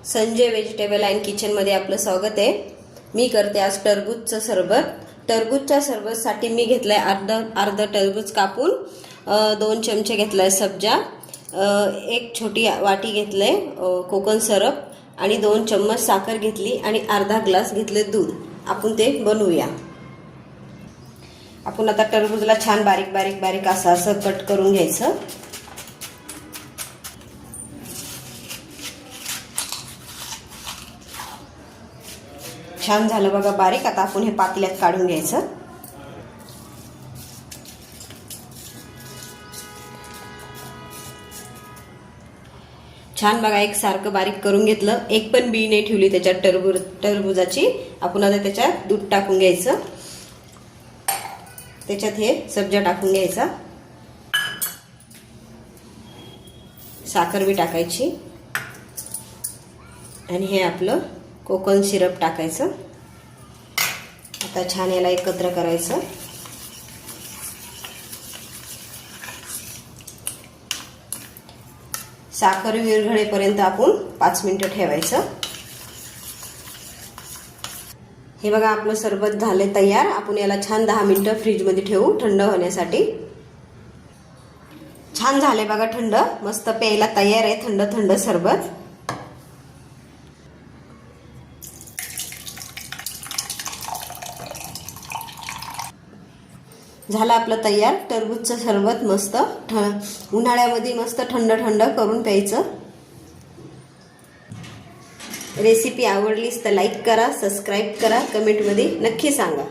Sanjay vegetable and किचनमध्ये आपलं स्वागत आहे। मी करते आज टरबूजचं सरबत। टरबूजच्या सरबतसाठी मी घेतलाय अर्ध टरबूज कापून, 2 चमचे घेतलाय सब्जा, 1 छोटी वाटी घेतले कोकम सरप आणि 2 चम्मच साखर घेतली आणि अर्धा ग्लास घेतले दूध। आपण ते बनवूया। आपण आता टरबूजला छान बारीक बारीक बारीक असं कट करून घ्यायचं। छान झालं बघा बारीक। आता आपण हे पातेल्यात काढून घ्यायचं। छान बघा एक सारखं बारीक करून घेतलं। एक पण बी नाही ठेवली त्याच्यात टरबूजाची। आपण आता त्याच्यात दूध टाकून घ्यायचं। त्याच्यात हे सब्जा टाकून घ्यायचा, साखर भी टाकायची आणि हे आपलं कोकम सिरप टाकायचं। आता छान याला एकत्र करायचं। साखर विरघळेपर्यंत आपण 5 मिनिटं ठेवायचं। हे बघा आपलं सरबत झाले तयार। आपण याला छान 10 मिनिटं फ्रीज मध्ये ठेवू थंड होण्यासाठी। छान झाले बघा थंड, मस्त प्यायला तयार आहे थंड थंड सरबत। झालं आपलं तयार टरबूजचं सरबत। मस्त उन्हाळ्यामध्ये मस्त थंड थंड करून प्यायचं। रेसिपी आवडलीस तर लाईक करा, सबस्क्राईब करा, कमेंटमध्ये नक्की सांगा।